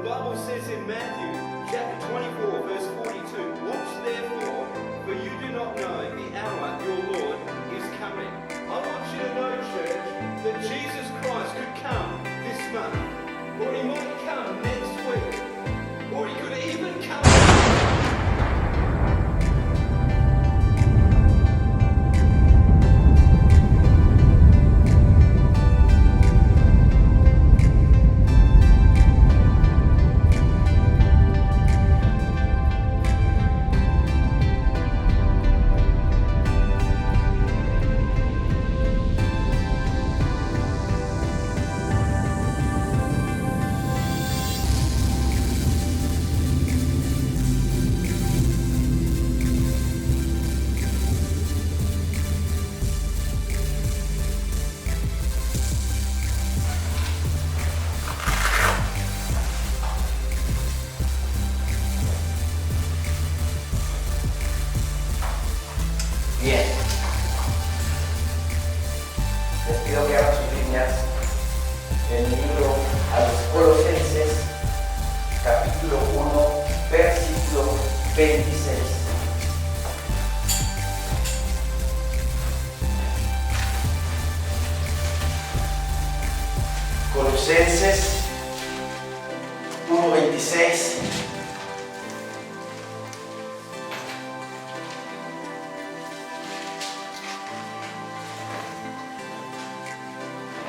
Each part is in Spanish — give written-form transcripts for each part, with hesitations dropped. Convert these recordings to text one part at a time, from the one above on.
Bible says in Matthew chapter 24 verse 42, watch therefore, for you do not know the hour your Lord is coming. I want you to know, church, that Jesus Christ could come this month, or he might come next week, or he could even come. Bien, les pido que hagan sus líneas en el libro a los Colosenses, capítulo 1, versículo 26. Colosenses 1:26.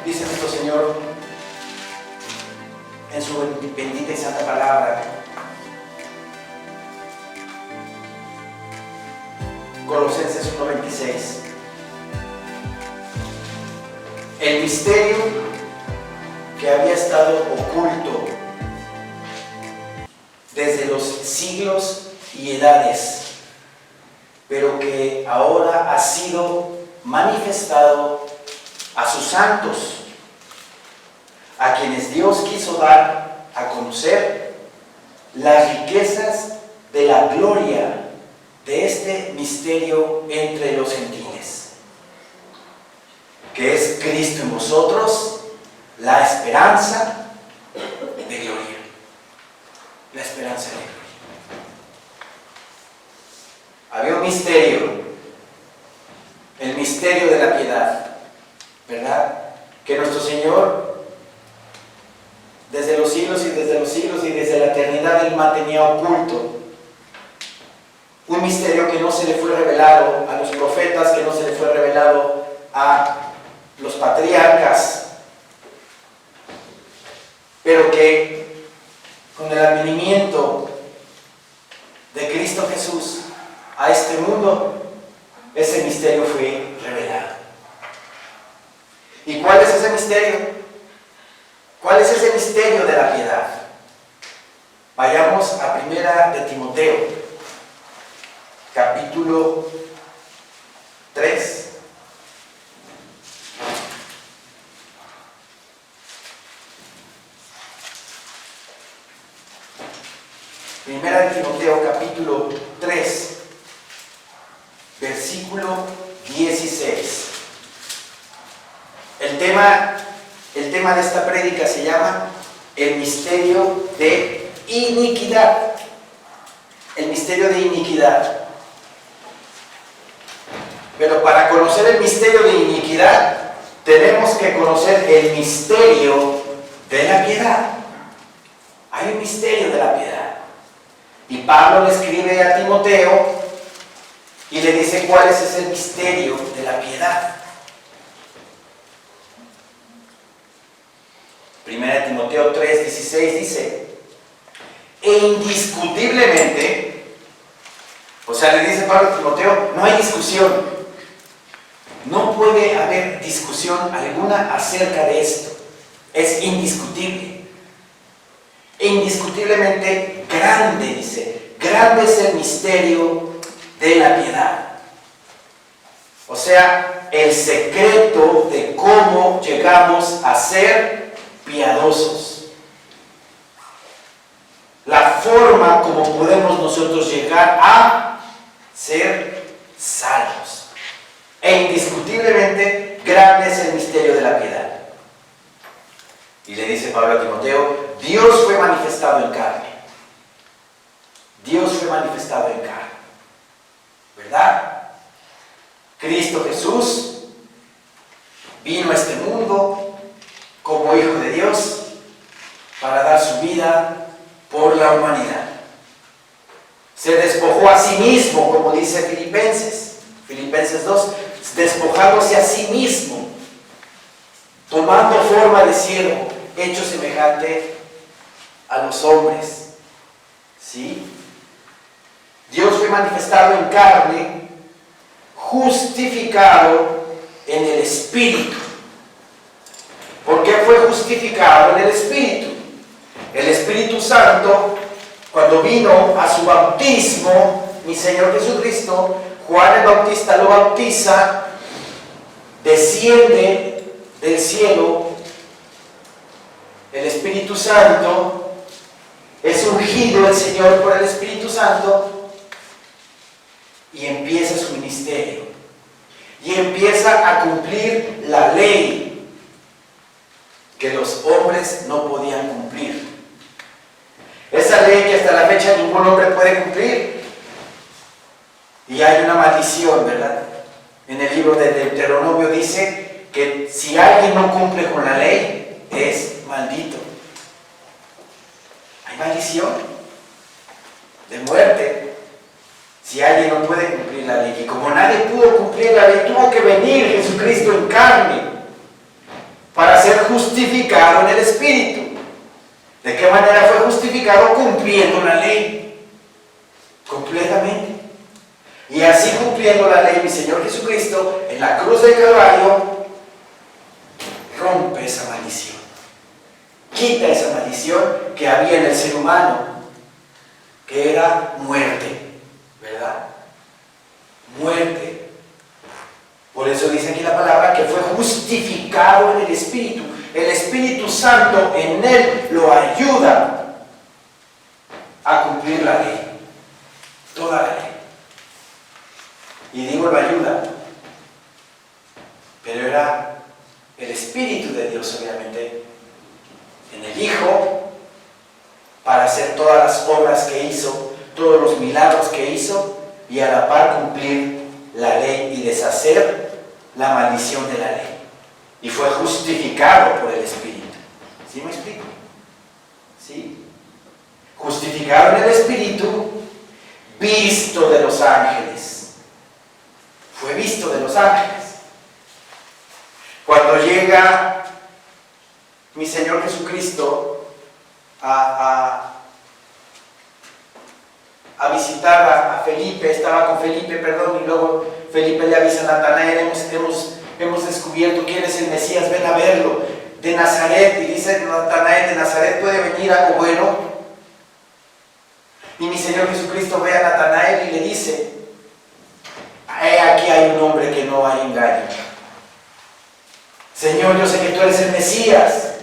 Dice nuestro Señor en su bendita y santa palabra. Colosenses 1:26. El misterio que había estado oculto desde los siglos y edades, pero que ahora ha sido manifestado a sus santos, a quienes Dios quiso dar a conocer las riquezas de la gloria de este misterio entre los gentiles, que es Cristo en vosotros, la esperanza de gloria. La esperanza de gloria. Había un misterio, el misterio de la piedad, ¿verdad? Que nuestro Señor, desde los siglos y desde los siglos y desde la eternidad, Él mantenía oculto. Un misterio que no se le fue revelado a los profetas, que no se le fue revelado a los patriarcas, pero que con el advenimiento de Cristo Jesús a este mundo, ese misterio fue revelado. ¿Y cuál es ese misterio? ¿Cuál es ese misterio de la piedad? Vayamos a 1 de Timoteo, capítulo 3. Primera de Timoteo, capítulo 3, versículo 16. El tema de esta prédica se llama el misterio de iniquidad. El misterio de iniquidad. Pero para conocer el misterio de iniquidad, tenemos que conocer el misterio de la piedad. Hay un misterio de la piedad. Y Pablo le escribe a Timoteo y le dice cuál es ese misterio de la piedad. 1 Timoteo 3:16 dice: e indiscutiblemente, o sea, le dice Pablo a Timoteo, no hay discusión, no puede haber discusión alguna acerca de esto, es indiscutible. E indiscutiblemente grande, dice, grande es el misterio de la piedad. O sea, el secreto de cómo llegamos a ser piadosos. La forma como podemos nosotros llegar a ser salvos. E indiscutiblemente grande es el misterio de la piedad. Y le dice Pablo a Timoteo, Dios fue manifestado en carne. Dios fue manifestado en carne. ¿Verdad? Cristo Jesús vino a este mundo como Hijo de Dios para dar su vida por la humanidad. Se despojó a sí mismo, como dice Filipenses 2, despojándose a sí mismo, tomando forma de siervo, hecho semejante a los hombres. ¿Sí? Dios fue manifestado en carne, justificado en el Espíritu. ¿Por qué fue justificado en el Espíritu? El Espíritu Santo, cuando vino a su bautismo, mi Señor Jesucristo, Juan el Bautista lo bautiza, desciende del cielo, el Espíritu Santo, es ungido el Señor por el Espíritu Santo y empieza su ministerio. Y empieza a cumplir la ley que los hombres no podían cumplir. Esa ley que hasta la fecha ningún hombre puede cumplir. Y hay una maldición, ¿verdad? En el libro de Deuteronomio dice que si alguien no cumple con la ley, es maldito. Hay maldición de muerte si alguien no puede cumplir la ley. Y como nadie pudo cumplir la ley, tuvo que venir Jesucristo en carne para ser justificado en el Espíritu. ¿De qué manera fue justificado? Cumpliendo la ley completamente. Y así cumpliendo la ley, mi Señor Jesucristo en la cruz del Calvario rompe esa maldición, quita esa maldición que había en el ser humano, que era muerte, ¿verdad? Muerte. Por eso dice aquí la palabra que fue justificado en el Espíritu. El Espíritu Santo en él lo ayuda a cumplir la ley, toda la ley. Y digo lo ayuda, pero era el Espíritu de Dios, obviamente, en el Hijo, para hacer todas las obras que hizo, todos los milagros que hizo, y a la par cumplir la ley y deshacer la maldición de la ley. Y fue justificado por el Espíritu. ¿Sí me explico? ¿Sí? Justificado en el Espíritu, visto de los ángeles. Fue visto de los ángeles. Cuando llega mi Señor Jesucristo a visitar a Felipe, estaba con Felipe, y luego Felipe le avisa a Natanael, hemos descubierto quién es el Mesías, ven a verlo, de Nazaret, y dice Natanael, de Nazaret puede venir algo bueno. Y mi Señor Jesucristo ve a Natanael y le dice, aquí hay un hombre que no hay engaño. Señor, yo sé que tú eres el Mesías.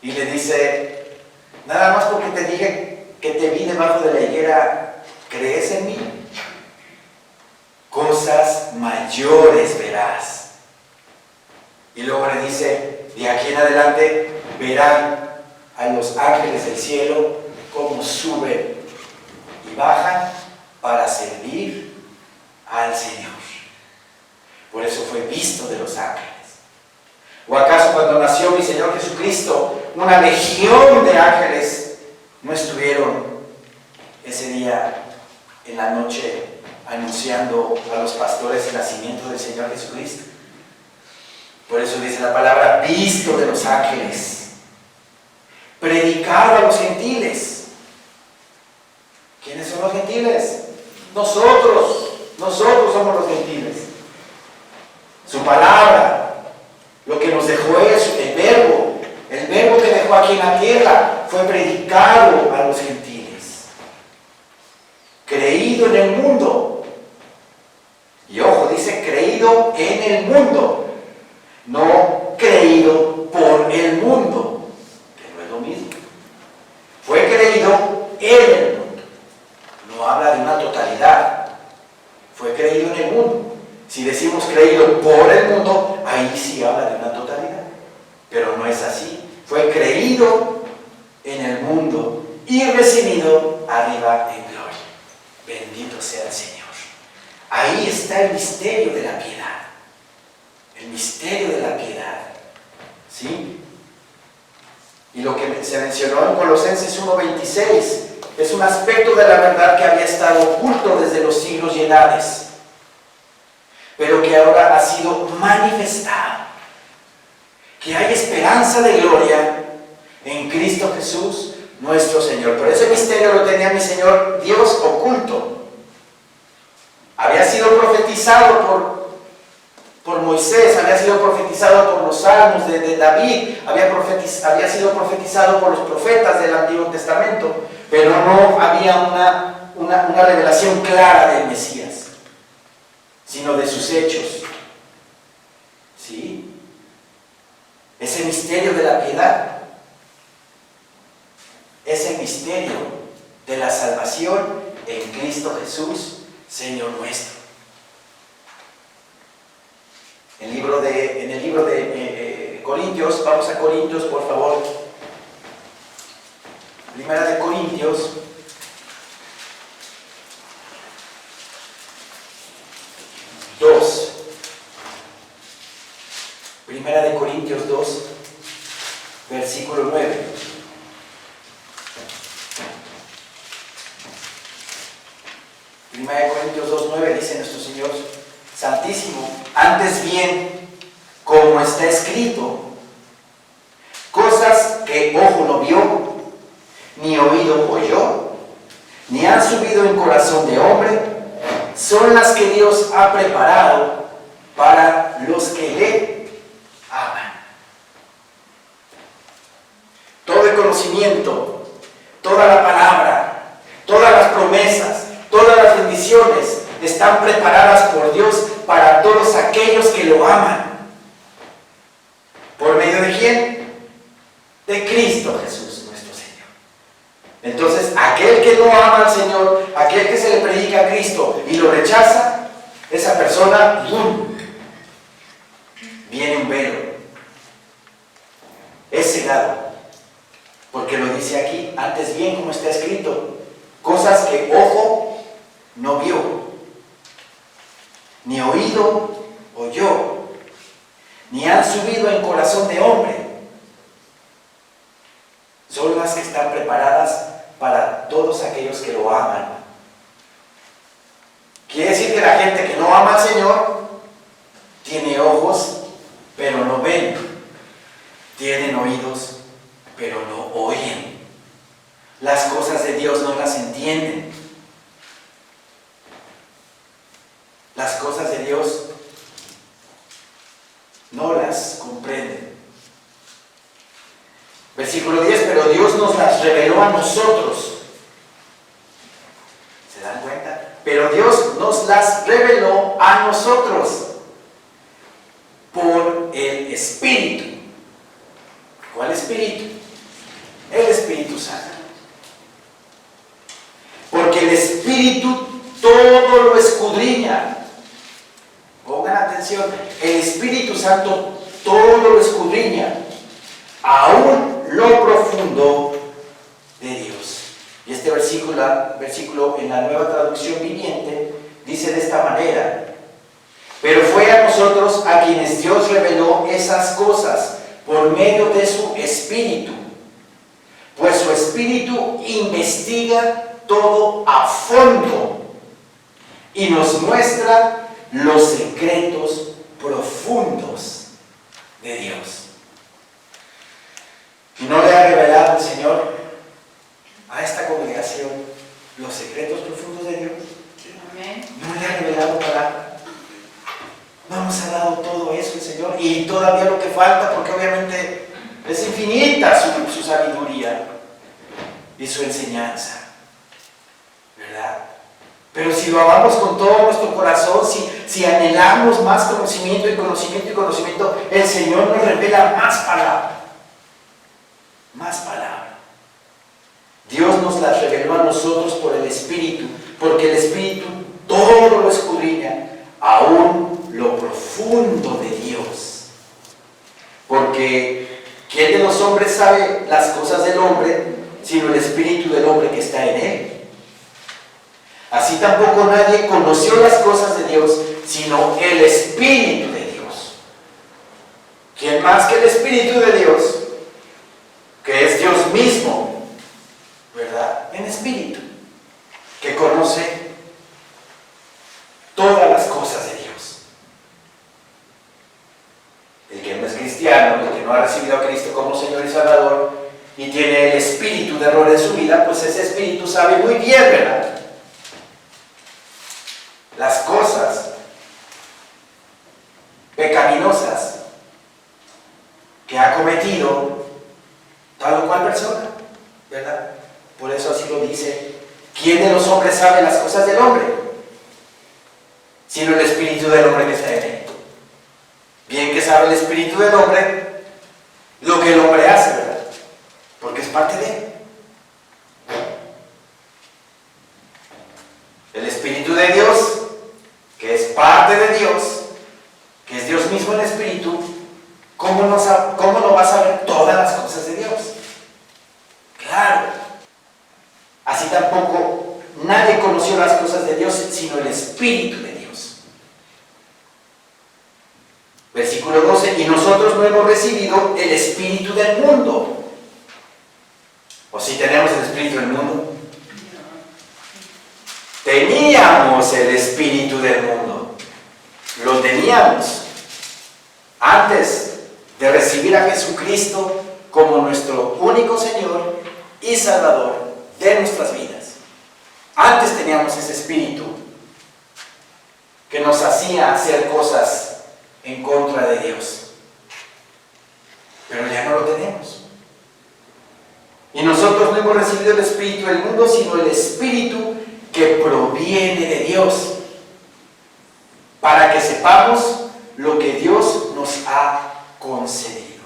Y le dice, nada más porque te dije que te vi debajo de la higuera, ¿crees en mí? Cosas mayores verás. Y luego le dice, de aquí en adelante verán a los ángeles del cielo cómo suben y bajan para servir al Señor. Por eso fue visto de los ángeles. ¿O acaso cuando nació mi Señor Jesucristo, una legión de ángeles no estuvieron ese día en la noche anunciando a los pastores el nacimiento del Señor Jesucristo? Por eso dice la palabra, visto de los ángeles, predicado a los gentiles. ¿Quiénes son los gentiles? Nosotros somos los gentiles. Su palabra, lo que nos dejó es el verbo que dejó aquí en la tierra, fue predicado a los gentiles, creído en el mundo. Y ojo, dice creído en el mundo, no creído por el mundo, que no es lo mismo. Fue creído en el mundo, no habla de una totalidad, fue creído en el mundo. Si decimos creído por el mundo, ahí sí habla de una totalidad, pero no es así. fue creído en el mundo y recibido arriba en gloria. Bendito sea el Señor. Ahí está el misterio de la piedad. El misterio de la piedad. ¿Sí? Y lo que se mencionó en Colosenses 1:26 es un aspecto de la verdad que había estado oculto desde los siglos y edades, pero que ahora ha sido manifestado. Que hay esperanza de gloria en Cristo Jesús, nuestro Señor. Pero ese misterio lo tenía mi Señor Dios oculto. Había sido profetizado por Moisés, había sido profetizado por los salmos de David, había sido profetizado por los profetas del Antiguo Testamento, pero no había una revelación clara del Mesías, sino de sus hechos. ¿Sí? Ese misterio de la piedad, ese misterio de la salvación en Cristo Jesús, Señor nuestro. En el libro de Corintios, vamos a Corintios, por favor. Primera de Corintios. Primera de Corintios 2, versículo 9. Primera de Corintios 2, 9 dice nuestro Señor Santísimo: antes bien, como está escrito, cosas que ojo no vio, ni oído oyó, ni han subido en corazón de hombre, son las que Dios ha preparado para los que le aman. Todo el conocimiento, toda la palabra, todas las promesas, todas las bendiciones están preparadas por Dios para todos aquellos que lo aman. ¿Por medio de quién? De Cristo Jesús, nuestro Señor. Entonces, aquel que no ama al Señor, aquel que se le predica a Cristo y lo rechaza, esa persona, ¡bum!, viene un velo. Es cegado. Porque lo dice aquí, antes bien, como está escrito, cosas que ojo no vio, ni oído oyó, ni han subido en corazón de hombre, son las que están preparadas para todos aquellos que lo aman. Quiere decir que la gente que no ama al Señor tiene ojos, pero no ven, tienen oídos, pero no oyen. Las cosas de Dios no las entienden. Las cosas de Dios no las comprenden. Versículo 10, pero Dios nos las reveló a nosotros. ¿Se dan cuenta? Pero Dios nos las reveló a nosotros por el Espíritu. ¿Cuál Espíritu? El Espíritu Santo. Porque el Espíritu todo lo escudriña. Pongan atención, el Espíritu Santo todo lo escudriña, aún lo profundo de Dios. Y este versículo en la Nueva Traducción Viviente dice de esta manera: pero fue a nosotros a quienes Dios reveló esas cosas por medio de su Espíritu, pues su Espíritu investiga todo a fondo y nos muestra los secretos profundos de Dios. ¿Y no le ha revelado el Señor a esta congregación los secretos profundos de Dios? Amén. ¿No le ha revelado palabra? ¿No nos ha dado todo eso el Señor? Y todavía lo que falta, porque obviamente es infinita su sabiduría y su enseñanza, ¿verdad? Pero si lo amamos con todo nuestro corazón, si anhelamos más conocimiento y conocimiento y conocimiento, el Señor nos revela más palabra. Más palabra. Dios nos la reveló a nosotros por el Espíritu, porque el Espíritu todo lo escudriña, aún lo profundo de Dios. Porque ¿quién de los hombres sabe las cosas del hombre, sino el espíritu del hombre que está en él. Así tampoco nadie conoció las cosas de Dios, sino el espíritu de Dios. ¿Quién más que el espíritu de Dios? Que es Dios mismo, ¿verdad? En espíritu, que conoce todas las cosas de Dios. El que no es cristiano, el que no ha recibido a Cristo como Señor y Salvador y tiene el espíritu de error en su vida, pues ese espíritu sabe muy bien, ¿verdad?, las cosas pecaminosas que ha cometido tal o cual persona, ¿verdad? Por eso así lo dice: ¿quién de los hombres sabe las cosas del hombre? Sino el espíritu del hombre que está en él. Bien que sabe el espíritu del hombre lo que el hombre hace, ¿verdad? Porque es parte de él. El espíritu de Dios, que es parte de Dios, que es Dios mismo en espíritu, ¿cómo no va a saber todas las cosas de Dios? Claro. Así tampoco nadie conoció las cosas de Dios, sino el espíritu de Dios. Versículo 12: y nosotros no hemos recibido el espíritu del mundo. ¿O si tenemos el espíritu del mundo? Teníamos el espíritu del mundo. Lo teníamos antes de recibir a Jesucristo como nuestro único Señor y Salvador de nuestras vidas. Antes teníamos ese espíritu que nos hacía hacer cosas en contra de Dios. Pero ya no lo tenemos. Y nosotros no hemos recibido el espíritu del mundo, sino el espíritu que proviene de Dios, para que sepamos lo que Dios nos ha concedido.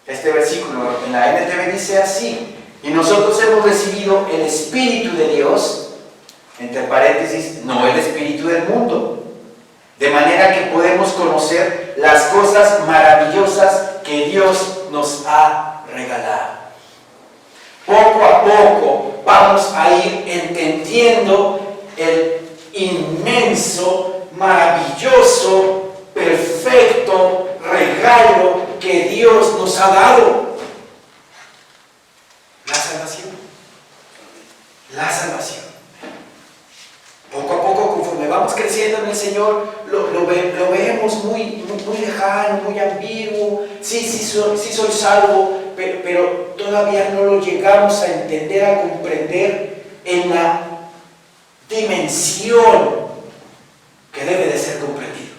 Este versículo en la NTV dice así: y nosotros hemos recibido el espíritu de Dios, entre paréntesis, no el espíritu del mundo, de manera que podemos conocer las cosas maravillosas que Dios nos ha regalado. Poco a poco vamos a ir entendiendo el inmenso, maravilloso, perfecto regalo que Dios nos ha dado: la salvación. La salvación. Poco a poco, conforme vamos creciendo en el Señor, lo vemos muy lejano, muy ambiguo. Sí soy salvo, pero todavía no lo llegamos a entender, a comprender en la dimensión que debe de ser comprendido.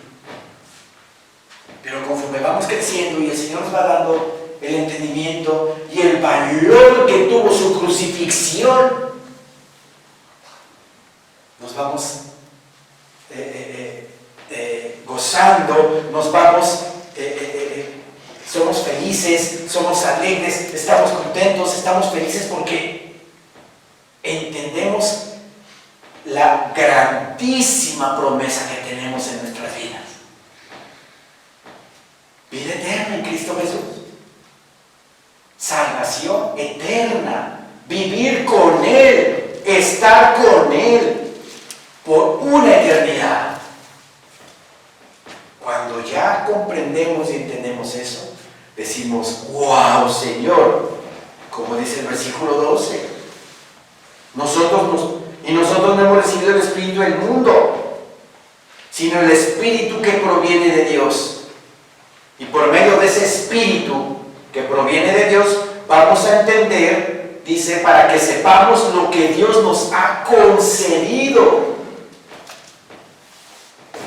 Pero conforme vamos creciendo y el Señor nos va dando el entendimiento y el valor que tuvo su crucifixión, nos vamos gozando, nos vamos, somos felices, somos alegres, estamos contentos, estamos felices porque entendemos la grandísima promesa que tenemos en nuestras vidas: vida eterna en Cristo Jesús, salvación eterna, vivir con Él, estar con Él por una eternidad. Cuando ya comprendemos y entendemos eso, decimos: wow, Señor, como dice el versículo 12, nosotros no hemos recibido el espíritu del mundo, sino el espíritu que proviene de Dios. Y por medio de ese espíritu que proviene de Dios, vamos a entender, dice, para que sepamos lo que Dios nos ha concedido.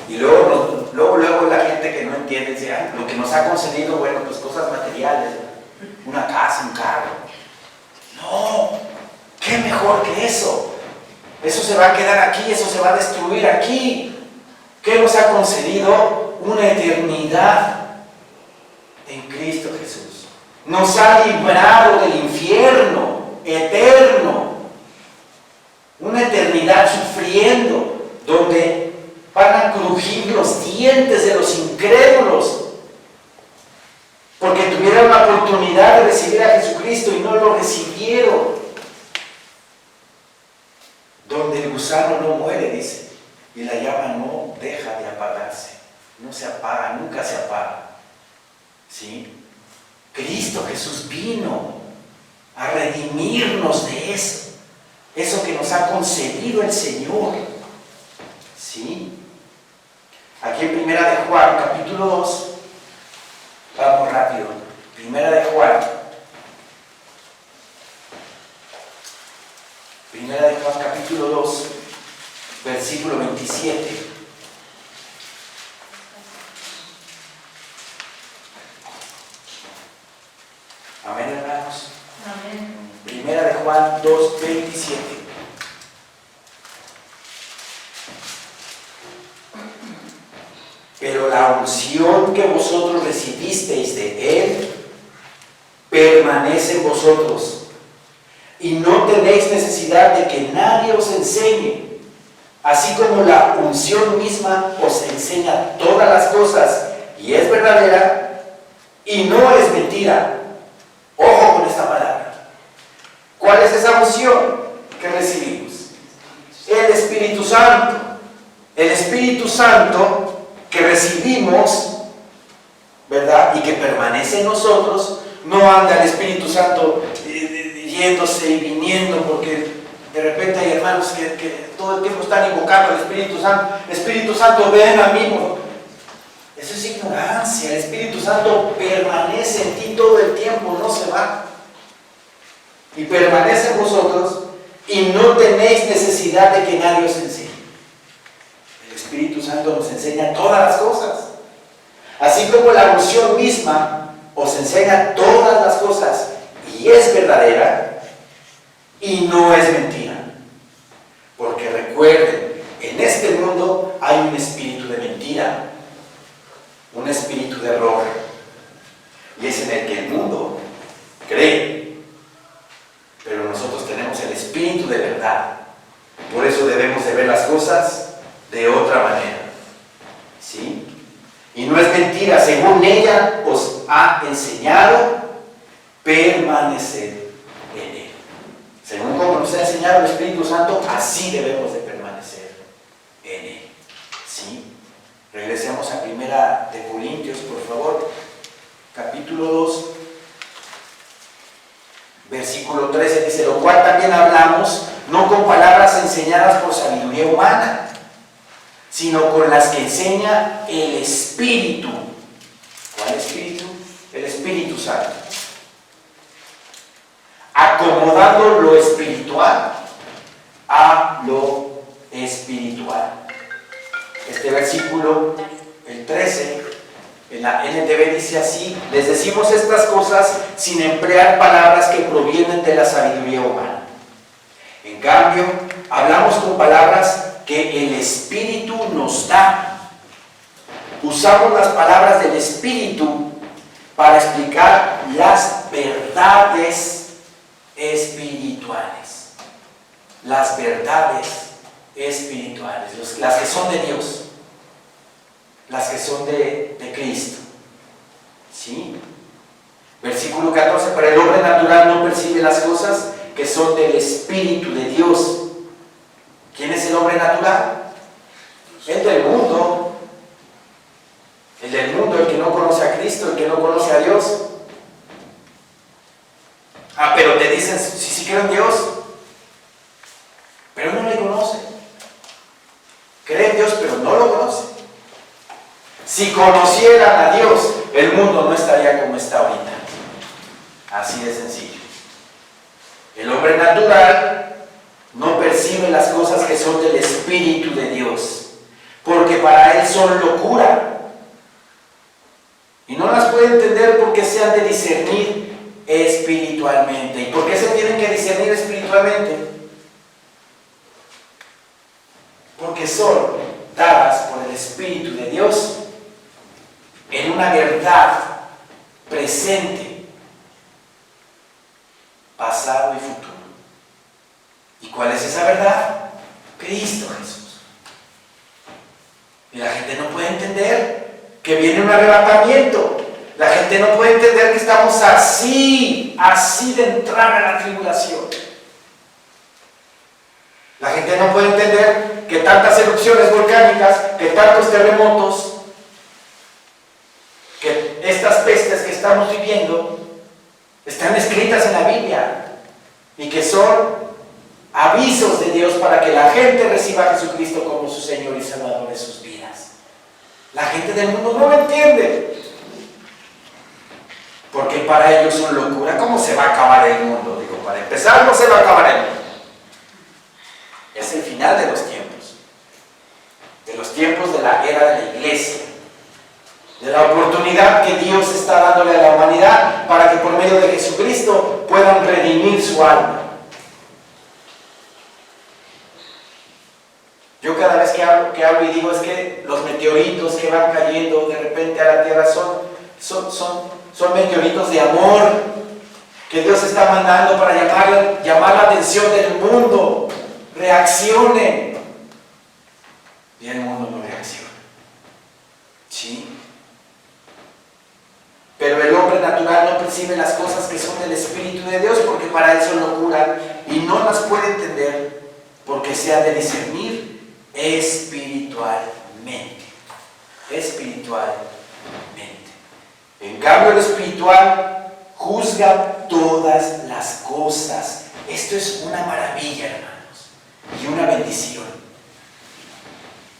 Y luego la gente que no entiende dice: ay, lo que nos ha concedido, bueno, pues cosas materiales, una casa, un carro. No, qué mejor que eso. Eso se va a quedar aquí, eso se va a destruir aquí. ¿Qué nos ha concedido? Una eternidad en Cristo Jesús. Nos ha librado del infierno eterno. Una eternidad sufriendo, donde van a crujir los dientes de los incrédulos, porque tuvieron la recibir a Jesucristo y no lo recibieron. Donde el gusano no muere, dice, y la llama no deja de apagarse, no se apaga, nunca se apaga. ¿Sí? Cristo Jesús vino a redimirnos de eso que nos ha concedido el Señor. ¿Sí? Aquí en Primera de Juan, capítulo 2, vamos rápido. Primera de Juan, capítulo 2, versículo 27. Amén, hermanos. Amén. Primera de Juan 2, 27. Pero la unción que vosotros recibisteis de Él permanece en vosotros, y no tenéis necesidad de que nadie os enseñe, así como la unción misma os enseña todas las cosas, y es verdadera, y no es mentira. Ojo con esta palabra. ¿Cuál es esa unción que recibimos? El Espíritu Santo. El Espíritu Santo que recibimos, ¿verdad? Y que permanece en nosotros. No anda el Espíritu Santo yéndose y viniendo, porque de repente hay hermanos que todo el tiempo están invocando al Espíritu Santo. Espíritu Santo, ven a mí. Eso es ignorancia. El Espíritu Santo permanece en ti todo el tiempo, no se va. Y permanece en vosotros, y no tenéis necesidad de que nadie os enseñe. El Espíritu Santo nos enseña todas las cosas. Así como la unción misma os enseña todas las cosas, y es verdadera, y no es mentira. Porque recuerden, en este mundo hay un espíritu de mentira, un espíritu de error, y es en el que el mundo cree. Pero nosotros tenemos el espíritu de verdad. Por eso debemos de ver las cosas de otra manera. ¿Sí? Y no es mentira, según ella os ha enseñado, permanecer en Él. Según como nos ha enseñado el Espíritu Santo, así debemos de permanecer en Él. ¿Sí? Regresemos a Primera de Corintios, por favor, capítulo 2, versículo 13, dice: lo cual también hablamos, no con palabras enseñadas por sabiduría humana, sino con las que enseña el Espíritu. ¿Cuál Espíritu? El Espíritu Santo. Acomodando lo espiritual a lo espiritual. Este versículo, el 13, en la NTV dice así: les decimos estas cosas sin emplear palabras que provienen de la sabiduría humana. En cambio, hablamos con palabras que el Espíritu nos da. Usamos las palabras del Espíritu para explicar las verdades espirituales. Las verdades espirituales, las que son de Dios, las que son de Cristo. ¿Sí? Versículo 14: para el hombre natural no percibe las cosas que son del Espíritu de Dios. ¿Quién es el hombre natural? El del mundo. El del mundo, el que no conoce a Cristo, el que no conoce a Dios. Pero te dicen, sí creo en Dios, pero no le conoce. Cree en Dios, pero no lo conoce. Si conocieran a Dios, el mundo no estaría como está ahorita. Así de sencillo. El hombre natural no percibe las cosas que son del Espíritu de Dios, porque para él son locura. Y no las puede entender porque se han de discernir espiritualmente. ¿Y por qué se tienen que discernir espiritualmente? Porque son dadas por el Espíritu de Dios en una verdad presente, pasado y futuro. ¿Y cuál es esa verdad? Cristo Jesús. Y la gente no puede entender que viene un arrebatamiento. La gente no puede entender que estamos así de entrar a la tribulación. La gente no puede entender que tantas erupciones volcánicas, que tantos terremotos, que estas pestes que estamos viviendo están escritas en la Biblia y que son avisos de Dios para que la gente reciba a Jesucristo como su Señor y Salvador de sus vidas. La gente del mundo no lo entiende, porque para ellos son locura. ¿Cómo se va a acabar el mundo? Digo, para empezar, no se va a acabar el mundo. Es el final de los tiempos de la era de la iglesia, de la oportunidad que Dios está dándole a la humanidad para que por medio de Jesucristo puedan redimir su alma. Yo cada vez que hablo y digo es que los meteoritos que van cayendo de repente a la tierra son meteoritos de amor que Dios está mandando para llamar la atención del mundo. Reaccionen. Y el mundo no reacciona. ¿Sí? Pero el hombre natural no percibe las cosas que son del Espíritu de Dios porque para él son locura y no las puede entender porque se ha de discernir espiritualmente. En cambio, el espiritual juzga todas las cosas. Esto es una maravilla, hermanos, y una bendición.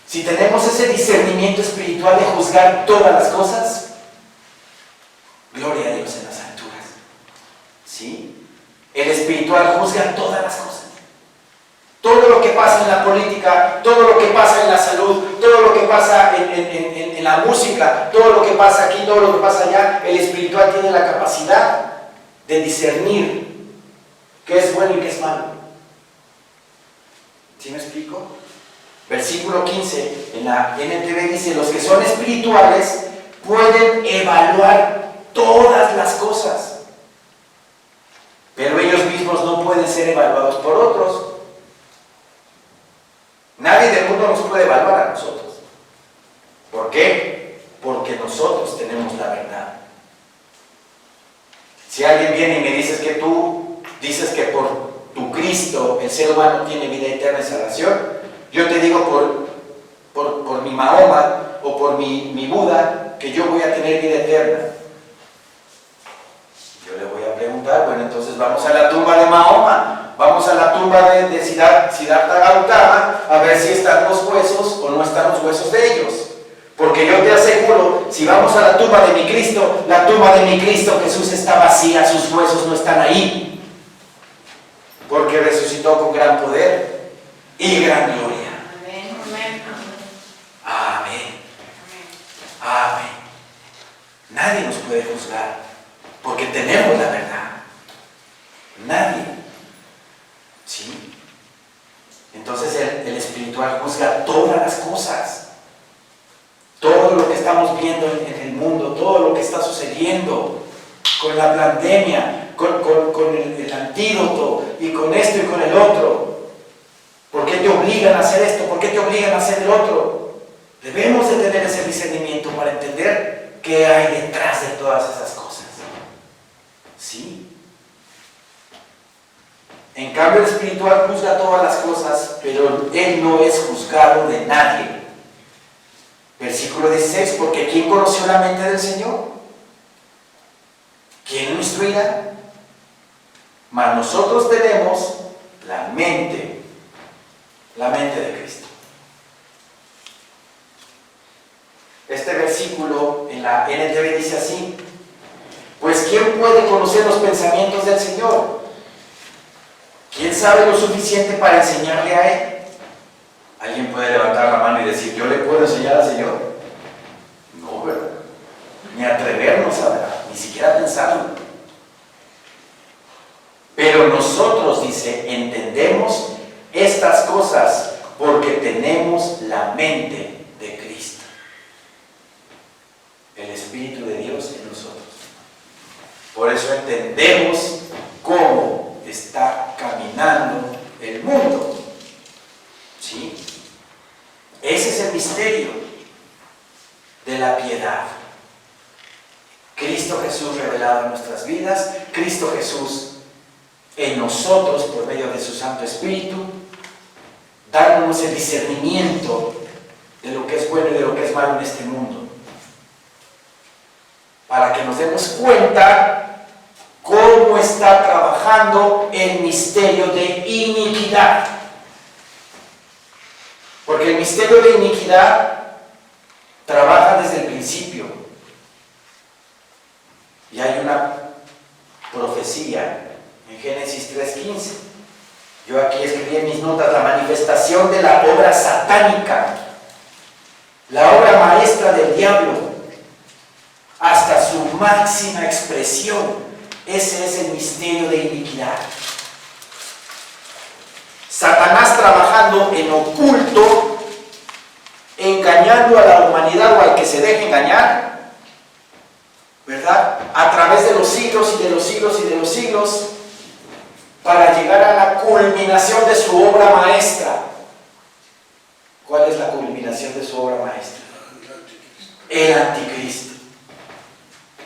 Si tenemos ese discernimiento espiritual de juzgar todas las cosas, gloria a Dios en las alturas. ¿Sí? El espiritual juzga todas las cosas. Todo lo que pasa en la política, todo lo que pasa en la salud, todo lo que pasa en la música, todo lo que pasa aquí, todo lo que pasa allá, el espiritual tiene la capacidad de discernir qué es bueno y qué es malo. ¿Sí me explico? Versículo 15 en la NTV dice: los que son espirituales pueden evaluar todas las cosas, pero ellos mismos no pueden ser evaluados por otros. Nadie del mundo nos puede evaluar a nosotros. ¿Por qué? Porque nosotros tenemos la verdad. Si alguien viene y me dices que tú dices que por tu Cristo el ser humano tiene vida eterna y salvación, yo te digo por mi Mahoma o por mi Buda que yo voy a tener vida eterna. Yo le voy a preguntar, bueno, entonces vamos a la tumba de Mahoma. Vamos a la tumba de Siddhartha Gautama a ver si están los huesos o no están los huesos de ellos. Porque yo te aseguro, si vamos a la tumba de mi Cristo, la tumba de mi Cristo Jesús está vacía, sus huesos no están ahí. Porque resucitó con gran poder y gran gloria. Amén. Amén. Amén. Amén. Nadie nos puede juzgar porque tenemos la verdad. Nadie. ¿Sí? Entonces el espiritual juzga todas las cosas. Todo lo que estamos viendo en el mundo, todo lo que está sucediendo con la pandemia, con el antídoto y con esto y con el otro. ¿Por qué te obligan a hacer esto? ¿Por qué te obligan a hacer el otro? Debemos de tener ese discernimiento para entender qué hay detrás de todas esas cosas. ¿Sí? En cambio, el espiritual juzga todas las cosas, pero él no es juzgado de nadie. Versículo 16, porque ¿quién conoció la mente del Señor? ¿Quién lo instruirá? Mas nosotros tenemos la mente de Cristo. Este versículo en la NTV dice así: pues ¿quién puede conocer los pensamientos del Señor? ¿Quién sabe lo suficiente para enseñarle a Él? ¿Alguien puede levantar la mano y decir, yo le puedo enseñar al Señor? No, ¿verdad? Ni atrevernos a ni siquiera pensarlo. Pero nosotros, dice, entendemos estas cosas porque tenemos la mente de Cristo. El Espíritu de Dios en nosotros. Por eso entendemos cómo está caminando el mundo. ¿Sí? Ese es el misterio de la piedad. Cristo Jesús revelado en nuestras vidas, Cristo Jesús en nosotros por medio de su Santo Espíritu, dándonos el discernimiento de lo que es bueno y de lo que es malo en este mundo, para que nos demos cuenta cómo está trabajando el misterio de iniquidad. Porque el misterio de iniquidad trabaja desde el principio. Y hay una profecía en Génesis 3:15. Yo aquí escribí en mis notas la manifestación de la obra satánica, la obra maestra del diablo, hasta su máxima expresión. Ese es el misterio de iniquidad. Satanás trabajando en oculto, engañando a la humanidad o al que se deje engañar, ¿verdad? A través de los siglos y de los siglos y de los siglos, para llegar a la culminación de su obra maestra. ¿Cuál es la culminación de su obra maestra? El anticristo.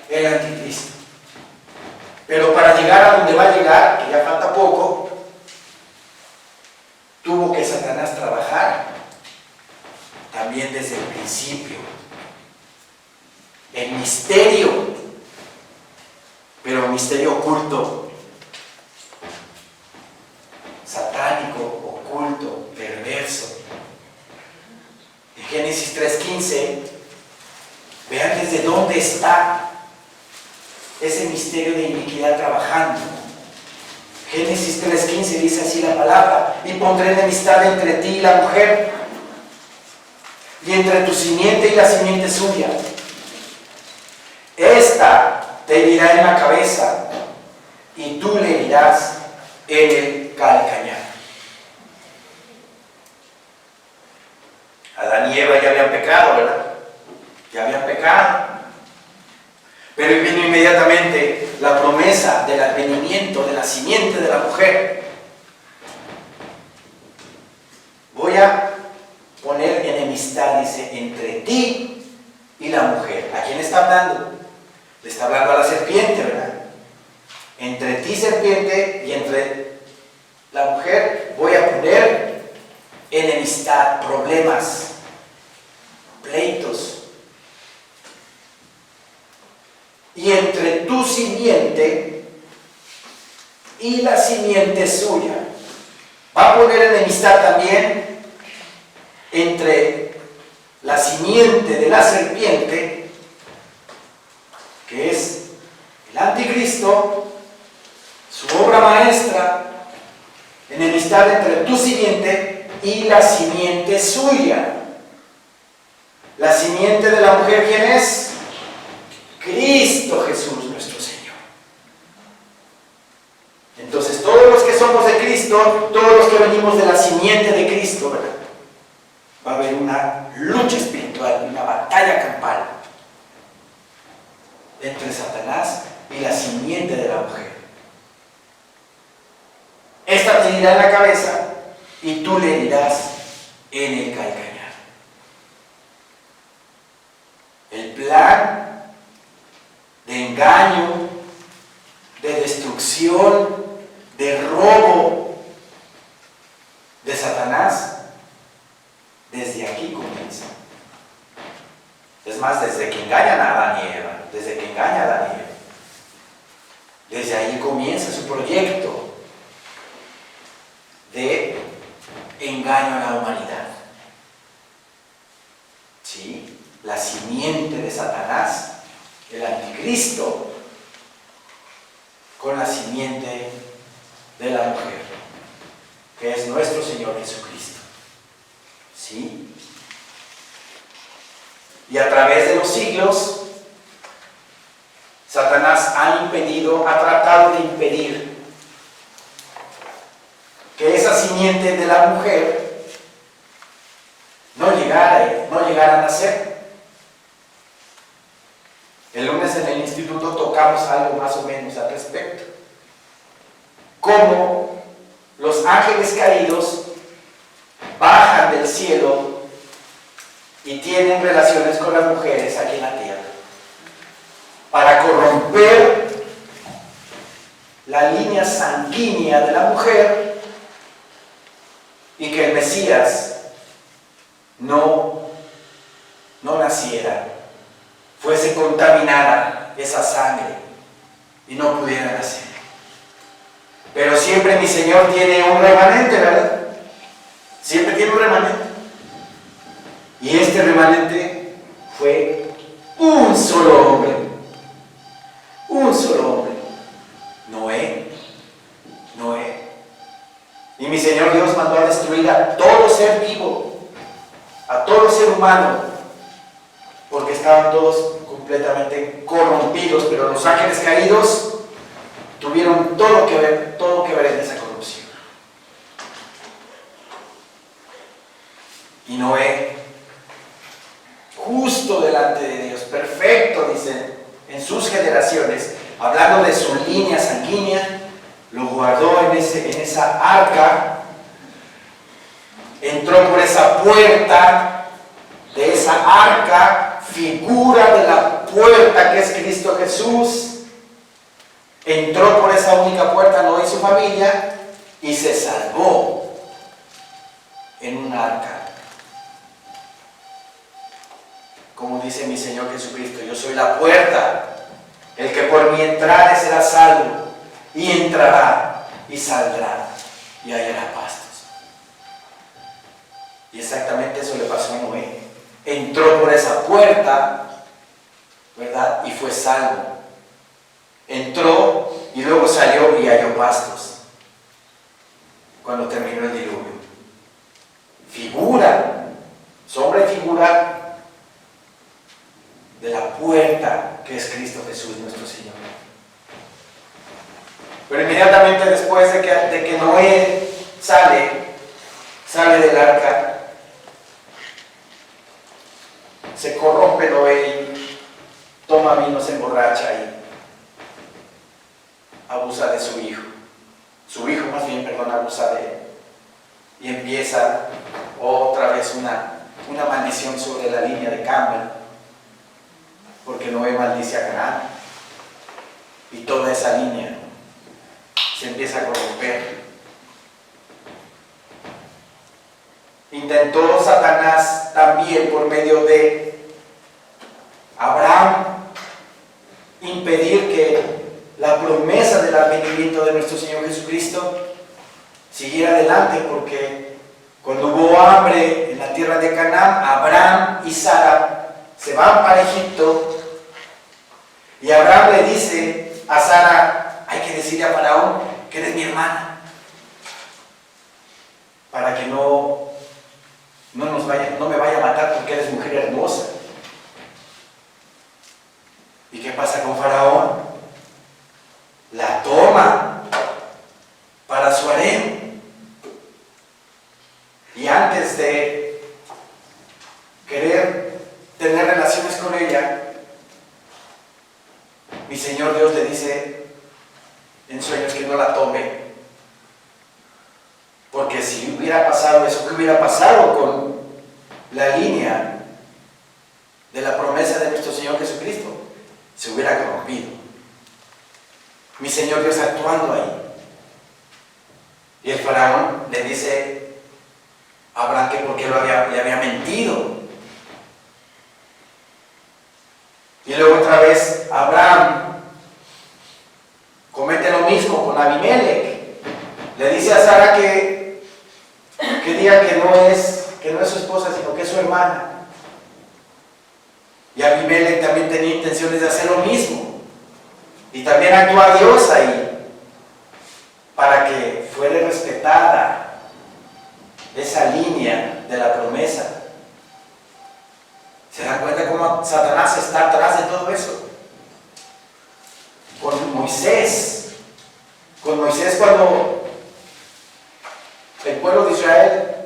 El anticristo. Pero para llegar a donde va a llegar, que ya falta poco, tuvo que Satanás trabajar también desde el principio. El misterio, pero el misterio oculto, satánico, oculto, perverso. En Génesis 3:15, vean desde dónde está ese misterio de iniquidad trabajando. Génesis 3:15 dice así la palabra: y pondré enemistad entre ti y la mujer, y entre tu simiente y la simiente suya. Esta te herirá en la cabeza, y tú le herirás en el calcañar. Adán y Eva ya habían pecado, ¿verdad? Ya habían pecado. Pero vino inmediatamente la promesa del advenimiento de la simiente de la mujer. Voy a poner enemistad, dice, entre ti y la mujer. ¿A quién está hablando? Le está hablando a la serpiente, ¿verdad? Entre ti, serpiente, y entre la mujer voy a poner enemistad, problemas, pleitos. Y entre tu simiente y la simiente suya. Va a poner enemistad también entre la simiente de la serpiente, que es el anticristo, su obra maestra, enemistad entre tu simiente y la simiente suya. La simiente de la mujer, ¿quién es? Cristo Jesús nuestro Señor. Entonces todos los que somos de Cristo, todos los que venimos de la simiente de Cristo, ¿verdad? Va a haber una lucha espiritual, una batalla campal entre Satanás y la simiente de la mujer. Esta te herirá en la cabeza y tú le herirás en el calcañar. El plan de engaño, de destrucción, de robo de Satanás, desde aquí comienza. Es más, desde que engañan a Adán y Eva, desde que engaña a Adán y Eva, desde ahí comienza su proyecto de engaño a la humanidad. ¿Sí? La simiente de Satanás, el anticristo, con la simiente de la mujer, que es nuestro Señor Jesucristo. ¿Sí? Y a través de los siglos, Satanás ha tratado de impedir que esa simiente de la mujer no llegara a nacer. El lunes en el instituto tocamos algo más o menos al respecto. Cómo los ángeles caídos bajan del cielo y tienen relaciones con las mujeres aquí en la tierra. para corromper la línea sanguínea de la mujer y que el Mesías no naciera, fuese contaminada esa sangre y no pudiera nacer. Pero siempre mi Señor tiene un remanente, ¿verdad? Siempre tiene un remanente. Y este remanente fue un solo hombre. Un solo hombre. Noé. Y mi Señor Dios mandó a destruir a todo ser vivo, a todo ser humano, porque estaban todos completamente corrompidos, pero los ángeles caídos tuvieron todo que ver en esa corrupción. Y Noé, justo delante de Dios, perfecto, dice, en sus generaciones, hablando de su línea sanguínea, lo guardó en esa arca, entró por esa puerta de esa arca, figura de la puerta que es Cristo Jesús, entró por esa única puerta, Noé y su familia, y se salvó en un arca. Como dice mi Señor Jesucristo, yo soy la puerta, el que por mí entrare será salvo, y entrará y saldrá y hallará pastos. Y exactamente eso le pasó a Noé. Entró por esa puerta, ¿verdad? Y fue salvo. Entró y luego salió y halló pastos cuando terminó el diluvio. Figura, sombra y figura de la puerta que es Cristo Jesús nuestro Señor. Pero inmediatamente después de que Noé sale del arca, se corrompe Noé y toma vino, se emborracha y abusa de su hijo. Su hijo abusa de él. Y empieza otra vez una maldición sobre la línea de Campbell, porque Noé maldice a Canaán. Y toda esa línea se empieza a corromper. Intentó Satanás también por medio de Abraham impedir que la promesa del advenimiento de nuestro Señor Jesucristo siguiera adelante, porque cuando hubo hambre en la tierra de Canaán, Abraham y Sara se van para Egipto y Abraham le dice a Sara: hay que decirle a Faraón que eres mi hermana, para que no me vaya a matar porque eres mujer hermosa. ¿Y qué pasa con Faraón? La toma para su harén. Y antes de querer tener relaciones con ella, mi Señor Dios le dice en sueños que no la tome, porque si hubiera pasado eso, ¿qué hubiera pasado con la línea de la promesa de nuestro Señor Jesucristo? Se hubiera corrompido. Mi Señor Dios actuando ahí. Y el faraón le dice a Abraham que porque le había mentido. Y luego otra vez Abraham comete lo mismo con Abimelech. Le dice a Sara que diga que no es su esposa, sino que es su hermana. Y Abimelech también tenía intenciones de hacer lo mismo. Y también actúa Dios ahí para que fuera respetada esa línea de la promesa. ¿Se dan cuenta cómo Satanás está atrás de todo eso? Con Moisés cuando el pueblo de Israel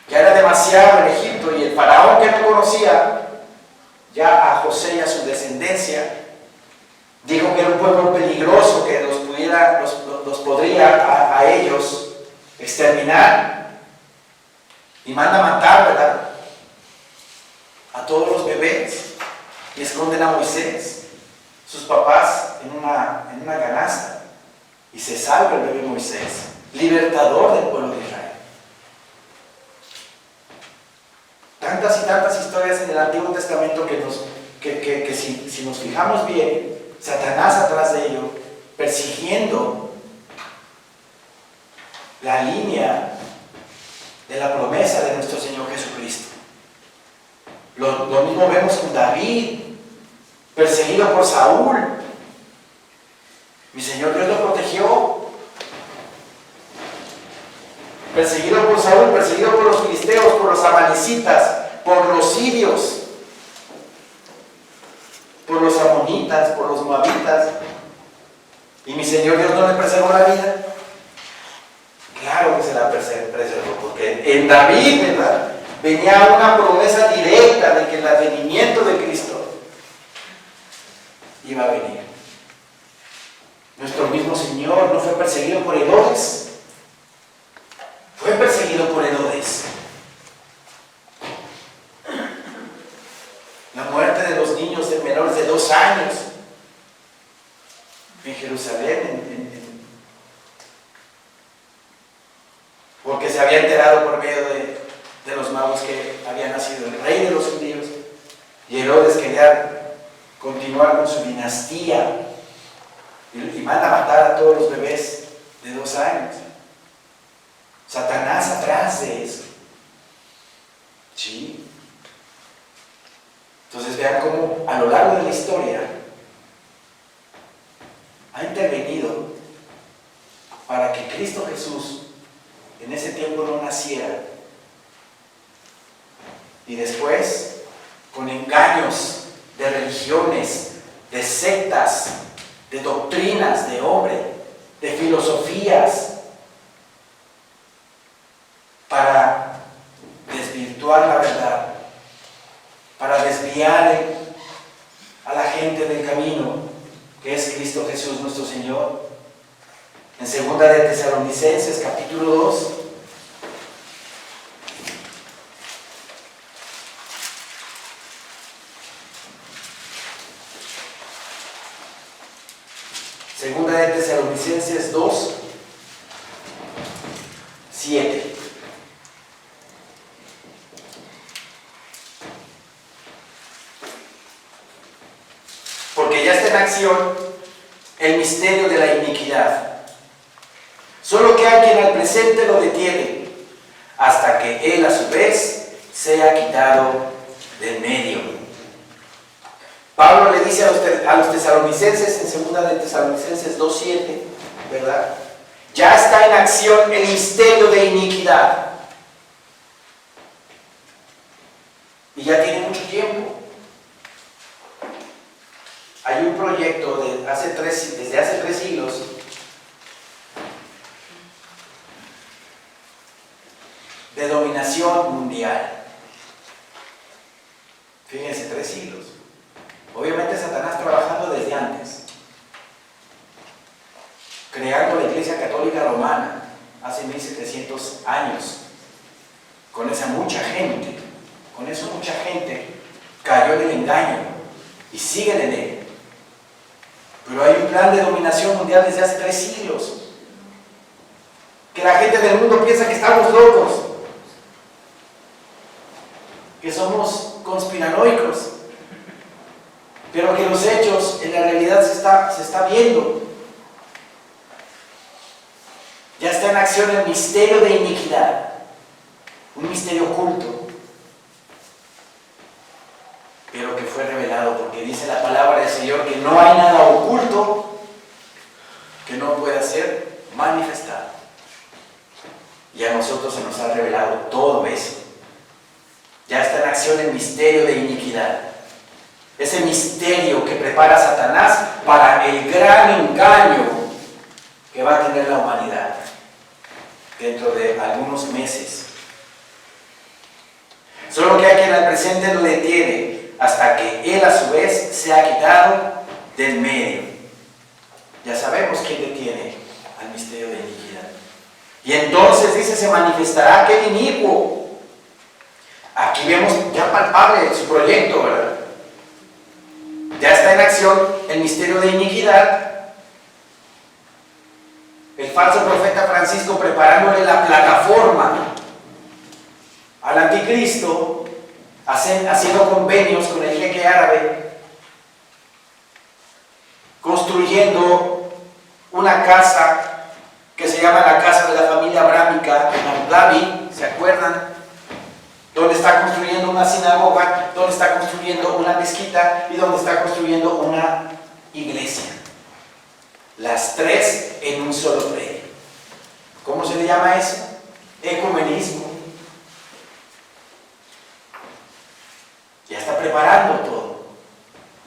ya era demasiado en Egipto y el faraón que no conocía ya a José y a su descendencia, dijo que era un pueblo peligroso, que los podría a ellos exterminar, y manda matar, ¿verdad?, a todos los bebés, y esconden a Moisés. sus papás en una canasta y se salva el bebé Moisés, libertador del pueblo de Israel. Tantas y tantas historias en el Antiguo Testamento que si nos fijamos bien, Satanás atrás de ello, persiguiendo la línea de la promesa de nuestro Señor Jesucristo. Lo mismo vemos con David, perseguido por Saúl. Mi Señor Dios lo protegió. Perseguido por Saúl, perseguido por los filisteos, por los amalecitas, por los sirios, por los amonitas, por los moabitas. ¿Y mi Señor Dios no le preservó la vida? Claro que se la preservó, porque en David, ¿verdad?, venía una promesa directa de que el advenimiento de Cristo iba a venir. Nuestro mismo Señor no fue perseguido por Herodes, fue perseguido por Herodes. La muerte de los niños de menores de 2 años en Jerusalén, porque se había enterado por medio de los magos que había nacido el rey de los judíos, y Herodes quería continuar con su dinastía y van a matar a todos los bebés de 2 años. Satanás atrás de eso. ¿Sí? Entonces vean cómo a lo largo de la historia ha intervenido para que Cristo Jesús en ese tiempo no naciera. Y después, con engaños de religiones, de sectas, de doctrinas de hombre, de filosofías, para desvirtuar la verdad, para desviar a la gente del camino, que es Cristo Jesús nuestro Señor. En 2 de Tesalonicenses, capítulo 2, Segunda de Tesalonicenses 2, 7. Porque ya está en acción el misterio de la iniquidad. Solo que hay quien al presente lo detiene, hasta que él a su vez sea quitado del medio. Pablo le dice a los tesalonicenses en 2 de Tesalonicenses 2:7, ¿verdad? Ya está en acción el misterio de iniquidad. Y ya tiene mucho tiempo. Hay un proyecto desde hace 3 siglos de dominación mundial. Fíjense, 3 siglos. Obviamente Satanás trabajando desde antes, creando la Iglesia Católica Romana hace 1700 años, con esa mucha gente, cayó en el engaño y siguen en él. Pero hay un plan de dominación mundial desde hace 3 siglos, que la gente del mundo piensa que estamos locos, que somos conspiranoicos, pero que los hechos en la realidad se está viendo. Ya está en acción el misterio de iniquidad, un misterio oculto, pero que fue revelado, porque dice la palabra del Señor que no hay nada oculto que no pueda ser manifestado. Y a nosotros se nos ha revelado todo eso. Ya está en acción el misterio de iniquidad. Ese misterio que prepara Satanás para el gran engaño que va a tener la humanidad dentro de algunos meses. Solo que hay quien al presente lo detiene hasta que él a su vez se ha quitado del medio. Ya sabemos quién detiene al misterio de iniquidad. Y entonces dice, se manifestará aquel inicuo. Aquí vemos ya palpable su proyecto, ¿verdad? Ya está en acción el misterio de iniquidad, el falso profeta Francisco preparándole la plataforma al anticristo, haciendo convenios con el jeque árabe, construyendo una casa que se llama la casa de la familia abrámica en Abu Dhabi, ¿se acuerdan? Donde está construyendo una sinagoga, donde está construyendo una mezquita y donde está construyendo una iglesia. Las tres en un solo predio. ¿Cómo se le llama eso? Ecumenismo. Ya está preparando todo.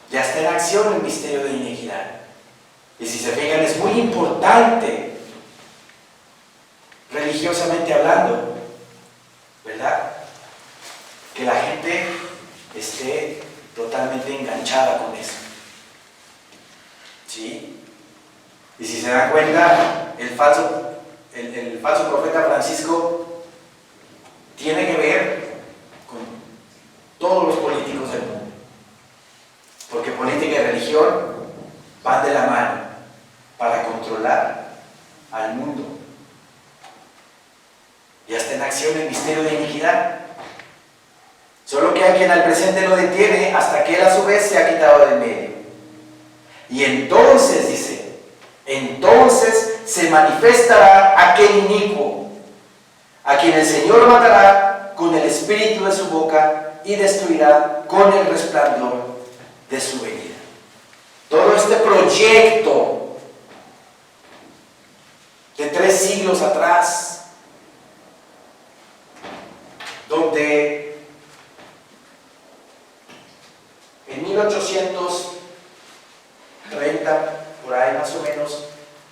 Ya está en acción el misterio de iniquidad. Y si se fijan, es muy importante, religiosamente hablando, ¿verdad?, que la gente esté totalmente enganchada con eso. ¿Sí? Y si se dan cuenta, el falso profeta Francisco tiene que ver con todos los políticos del mundo. Porque política y religión van de la mano para controlar al mundo. Ya está en acción el misterio de iniquidad. Solo que hay quien al presente lo detiene hasta que él a su vez se ha quitado del medio. Y entonces, dice, entonces se manifestará aquel inicuo, a quien el Señor matará con el espíritu de su boca y destruirá con el resplandor de su venida. Todo este proyecto de 3 siglos atrás, donde en 1830, por ahí más o menos,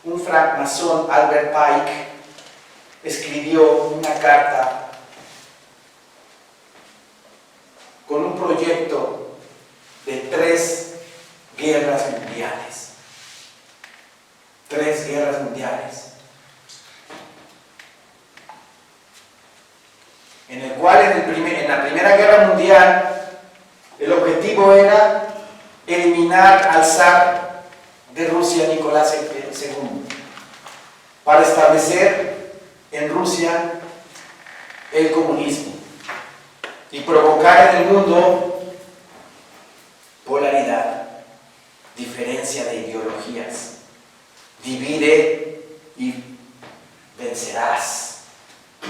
un francmasón, Albert Pike, escribió una carta con un proyecto de 3 guerras mundiales. 3 guerras mundiales. En el cual en la Primera Guerra Mundial el objetivo era eliminar al zar de Rusia, Nicolás II, para establecer en Rusia el comunismo y provocar en el mundo polaridad, diferencia de ideologías. Divide y vencerás,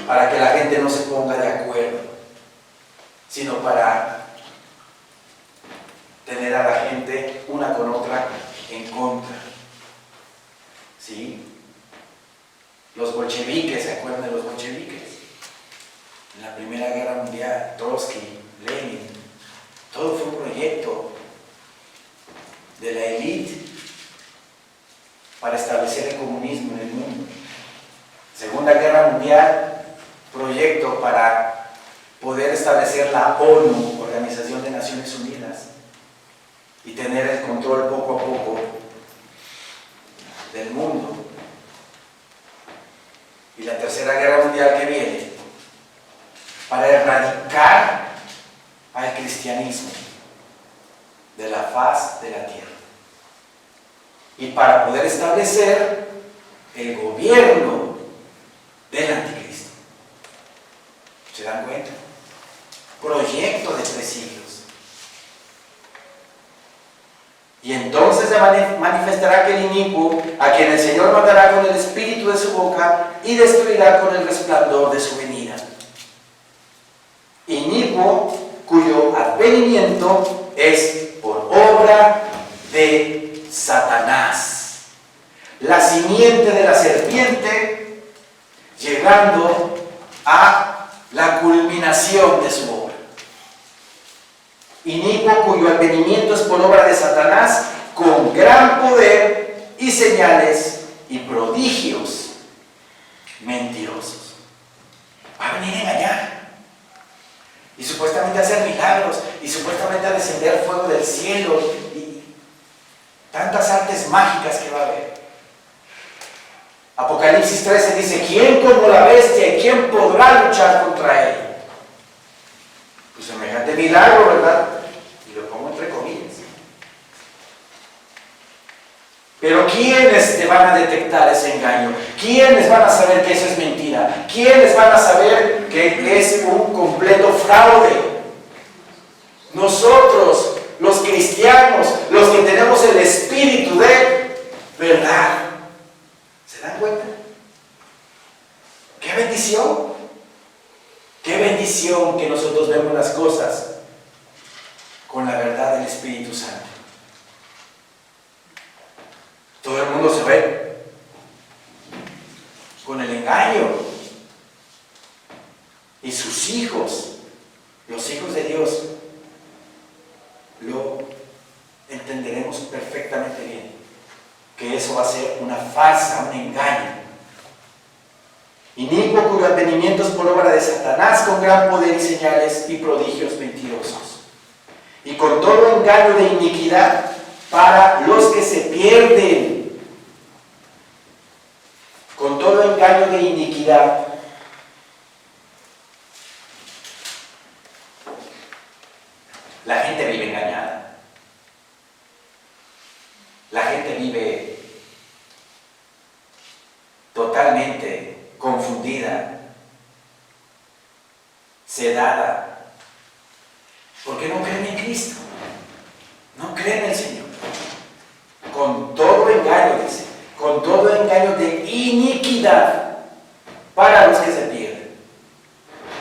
para que la gente no se ponga de acuerdo, sino para tener a la gente una con otra en contra. ¿Sí? Los bolcheviques, ¿se acuerdan de los bolcheviques? En la Primera Guerra Mundial, Trotsky, Lenin, todo fue un proyecto de la élite para establecer el comunismo en el mundo. Segunda Guerra Mundial, proyecto para poder establecer la ONU, Organización de Naciones Unidas, y tener el control poco a poco del mundo. Y la Tercera Guerra Mundial que viene para erradicar al cristianismo de la faz de la tierra y para poder establecer el gobierno del anticristo. ¿Se dan cuenta? Proyecto de 3 siglos. Y entonces se manifestará aquel inicuo, a quien el Señor matará con el espíritu de su boca y destruirá con el resplandor de su venida. Inicuo cuyo advenimiento es por obra de Satanás, la simiente de la serpiente, llegando a la culminación de su obra. Inicuo cuyo advenimiento es por obra de Satanás, con gran poder y señales y prodigios mentirosos. Va a venir a engañar y supuestamente a hacer milagros y supuestamente a descender fuego del cielo y tantas artes mágicas que va a haber. Apocalipsis 13 dice: ¿quién como la bestia y quién podrá luchar contra él? Pues semejante milagro, ¿verdad? Y lo pongo entre comillas. Pero ¿quiénes te van a detectar ese engaño? ¿Quiénes van a saber que eso es mentira? ¿Quiénes van a saber que es un completo fraude? Nosotros, los cristianos, los que tenemos el espíritu de verdad. ¿Se dan cuenta? ¡Qué bendición! ¡Qué bendición que nosotros vemos las cosas con la verdad del Espíritu Santo! Todo el mundo se ve con el engaño. Y sus hijos, los hijos de Dios, lo entenderemos perfectamente bien. Que eso va a ser una farsa, un engaño. Inicuo cuyos advenimientos por obra de Satanás con gran poder y señales y prodigios mentirosos. Y con todo engaño de iniquidad para los que se pierden. Con todo engaño de iniquidad. La gente vive engañada. La gente vive totalmente confundida, sedada, porque no creen en Cristo, no creen en el Señor. Con todo engaño, dice, con todo engaño de iniquidad para los que se pierden,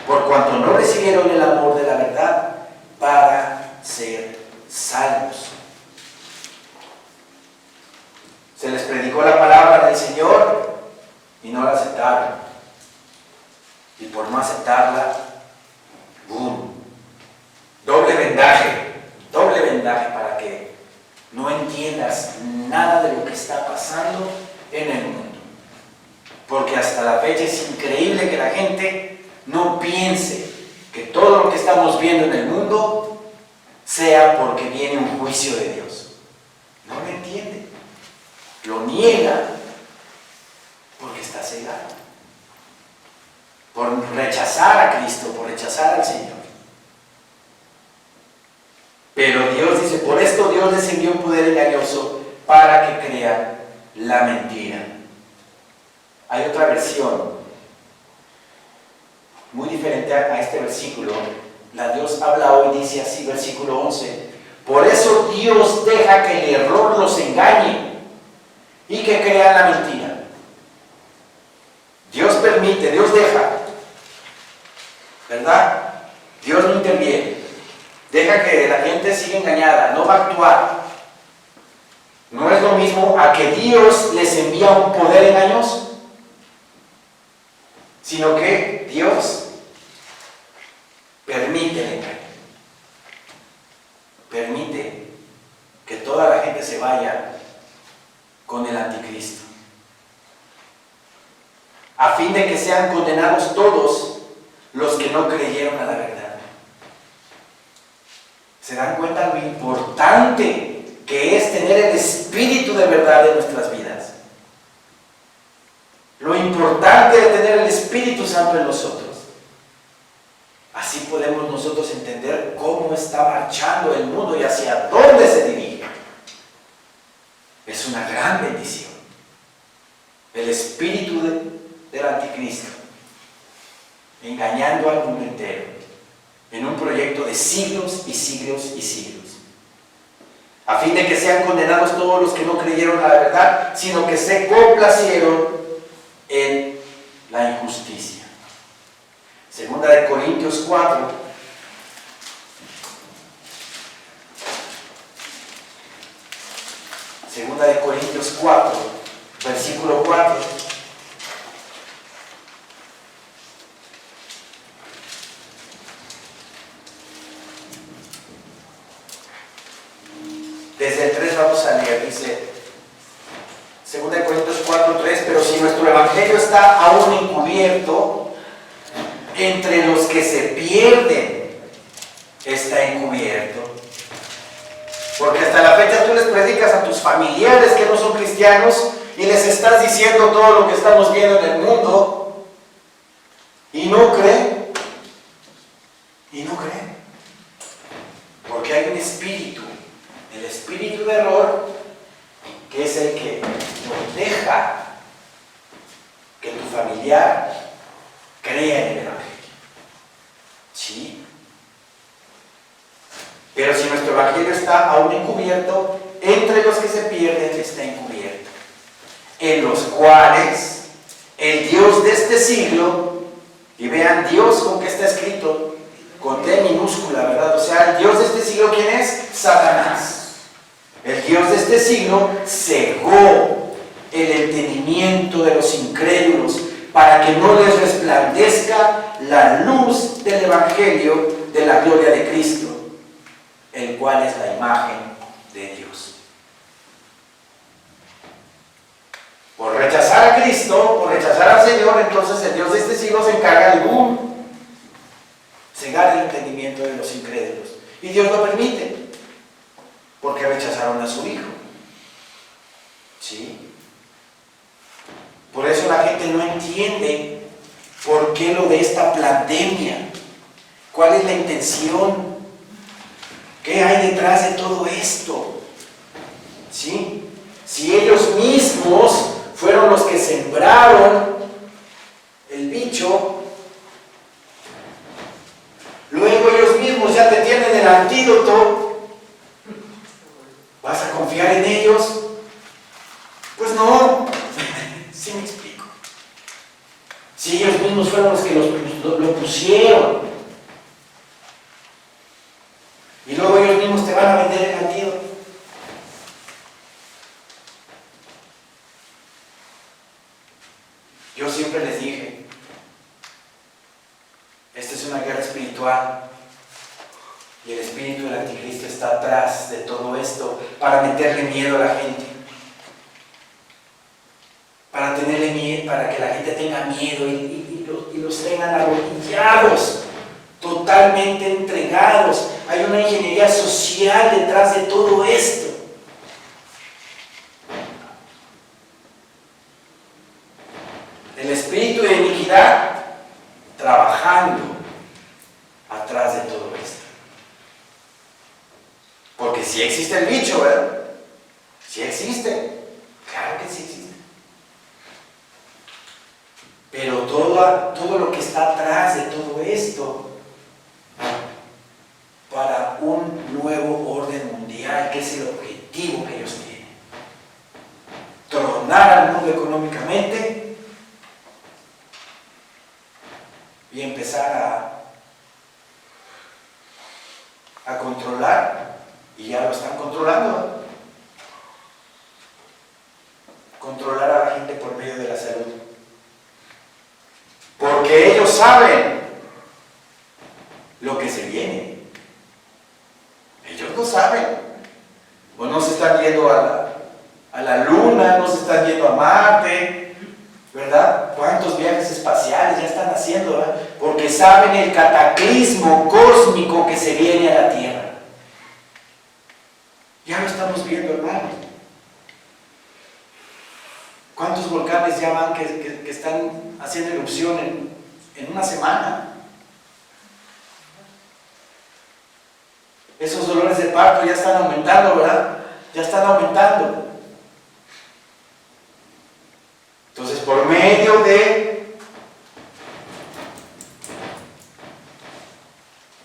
por cuanto no recibieron el amor de la verdad para ser salvos. Se les predicó la palabra del Señor y no la aceptaron. Y por no aceptarla, ¡boom! Doble vendaje para que no entiendas nada de lo que está pasando en el mundo. Porque hasta la fecha es increíble que la gente no piense que todo lo que estamos viendo en el mundo sea porque viene un juicio de Dios. No lo entiende. Lo niega porque está cegado. Por rechazar a Cristo, por rechazar al Señor. Pero Dios dice, por esto Dios les envió un poder engañoso para que crean la mentira. Hay otra versión muy diferente a este versículo. La Dios habla hoy, dice así, versículo 11. Por eso Dios deja que el error los engañe y que crean la mentira. Dios permite, Dios deja, ¿verdad? Dios no interviene. Deja que la gente siga engañada, no va a actuar. No es lo mismo a que Dios les envía un poder engañoso, sino que Dios permite el engaño. Permite que toda la gente se vaya con el anticristo, a fin de que sean condenados todos los que no creyeron a la verdad. ¿Se dan cuenta lo importante que es tener el espíritu de verdad en nuestras vidas? Lo importante de tener el Espíritu Santo en nosotros. Así podemos nosotros entender cómo está marchando el mundo y hacia dónde se dirige. Es una gran bendición. El espíritu del anticristo engañando al mundo entero en un proyecto de siglos y siglos y siglos, a fin de que sean condenados todos los que no creyeron a la verdad, sino que se complacieron en la injusticia. Segunda de Corintios 4. Segunda de Corintios 4, versículo 4. Desde el 3 vamos a leer, dice, 2 de Corintios 4, 3, pero si nuestro evangelio está aún encubierto, entre los que se pierden está encubierto. Porque hasta la fecha tú les predicas a tus familiares que no son cristianos y les estás diciendo todo lo que estamos viendo en el mundo y no creen. Y no creen. Porque hay un espíritu, el espíritu de error, que que es el que no deja que tu familiar crea en el Evangelio. ¿Sí? Pero si nuestro Evangelio está aún encubierto, entre los que se pierden está encubierto, en los cuales el Dios de este siglo, y vean Dios con que está escrito, con D minúscula, ¿verdad? O sea, el Dios de este siglo, ¿quién es? Satanás. El Dios de este siglo cegó el entendimiento de los incrédulos para que no les resplandezca la luz del Evangelio de la gloria de Cristo, el cual es la imagen de Dios. Por rechazar a Cristo, por rechazar al Señor, entonces el Dios de este siglo se encarga de cegar el entendimiento de los incrédulos. Y Dios lo permite, porque rechazaron a su Hijo. ¿Sí? Por eso la gente no entiende por qué lo de esta pandemia. ¿Cuál es la intención? ¿Qué hay detrás de todo esto? ¿Sí? Si ellos mismos fueron los que sembraron el bicho, luego ellos mismos ya te tienen el antídoto, ¿vas a confiar en ellos? Pues no. ¿Sí me explico? Si ellos mismos fueron los que lo pusieron, y luego ellos mismos te van a vender el antídoto. Yo siempre les dije, esta es una guerra espiritual y el espíritu del anticristo está atrás de todo esto para meterle miedo a la gente, para tenerle miedo, para que la gente tenga miedo y los tengan arrodillados, totalmente entregados. Hay una ingeniería social detrás de todo esto. El espíritu de iniquidad trabajando atrás de todo esto. Porque sí existe el bicho, ¿verdad? Sí existe. Claro que sí existe. Pero todo lo que está atrás de todo esto para un nuevo orden mundial, que es el objetivo que ellos tienen. Tronar al mundo económicamente y empezar a controlar, y ya lo están controlando, ¿no? Controlar a la gente por medio de la salud. Porque ellos saben lo que se viene. Ellos lo saben. O no se están yendo a la luna, no se están yendo a Marte, ¿verdad? ¿Cuántos viajes espaciales ya están haciendo, ¿verdad? Porque saben el cataclismo cósmico que se viene a la Tierra. Ya lo estamos viendo, hermanos. ¿Cuántos volcanes ya van que están haciendo erupción en una semana? Esos dolores de parto ya están aumentando, ¿verdad? Ya están aumentando. Entonces, por medio de...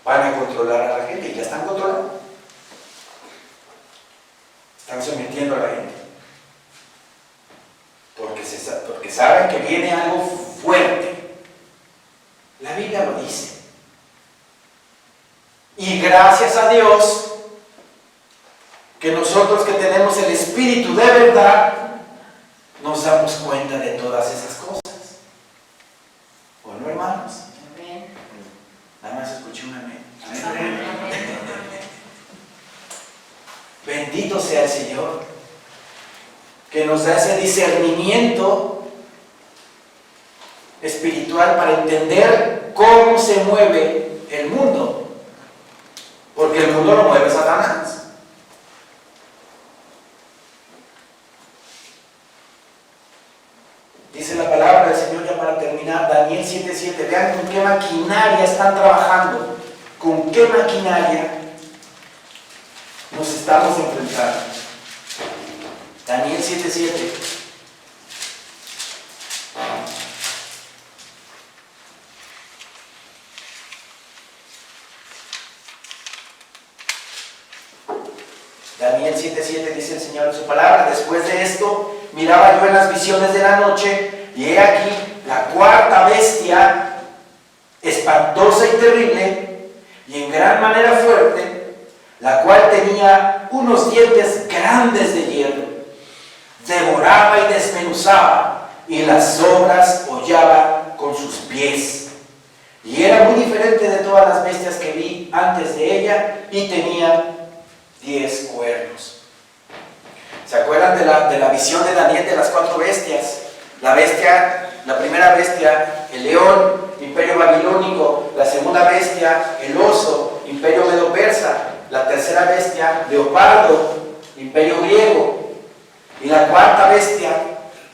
van a controlar a la gente, y ya están controlando. Están sometiendo a la gente. Porque saben que viene algo fuerte. La Biblia lo dice. Y gracias a Dios que nosotros que tenemos el Espíritu de verdad nos damos cuenta de todas esas cosas. ¿O no, hermanos? Amén. Nada más escuché un amén. Amén. Bendito sea el Señor, que nos da ese discernimiento espiritual para entender cómo se mueve el mundo. Porque el mundo lo mueve Satanás. Dice la palabra del Señor, ya para terminar, Daniel 7:7. Vean con qué maquinaria están trabajando, con qué maquinaria nos estamos enfrentando. Daniel 7:7. Daniel 7:7 dice el Señor en su palabra: después de esto miraba yo en las visiones de la noche, y he aquí la cuarta bestia, espantosa y terrible, y en gran manera fuerte, la cual tenía unos dientes grandes de hierro, devoraba y desmenuzaba, y las sobras hollaba con sus pies. Y era muy diferente de todas las bestias que vi antes de ella, y tenía 10 cuernos. ¿Se acuerdan de la visión de Daniel de las 4 bestias? La primera bestia, el león, imperio babilónico; la segunda bestia, el oso, imperio medo-persa; la tercera bestia, leopardo, imperio griego; y la cuarta bestia,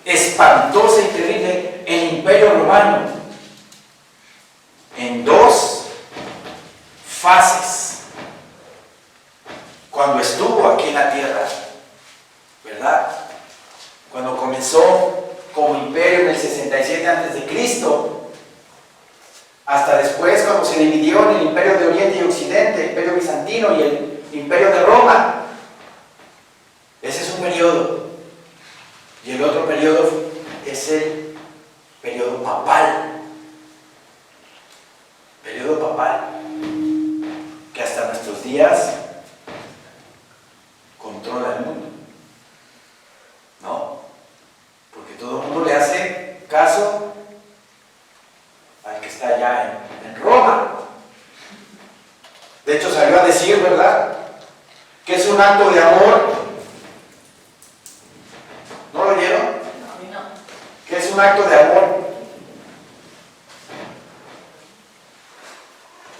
espantosa y terrible, el imperio romano. En 2 fases. Cuando estuvo aquí en la tierra, ¿verdad? Cuando comenzó como imperio en el 67 a.C., hasta después cuando se dividió en el imperio de Oriente y Occidente, el imperio bizantino y el imperio de Roma. Ese es un periodo. Y el otro periodo es el periodo papal. Periodo papal, que hasta nuestros días controla el mundo, ¿no? Porque todo el mundo le hace caso al que está allá en Roma. De hecho salió a decir, ¿verdad?, que es un acto de amor. ¿No lo oyeron? No. Que es un acto de amor.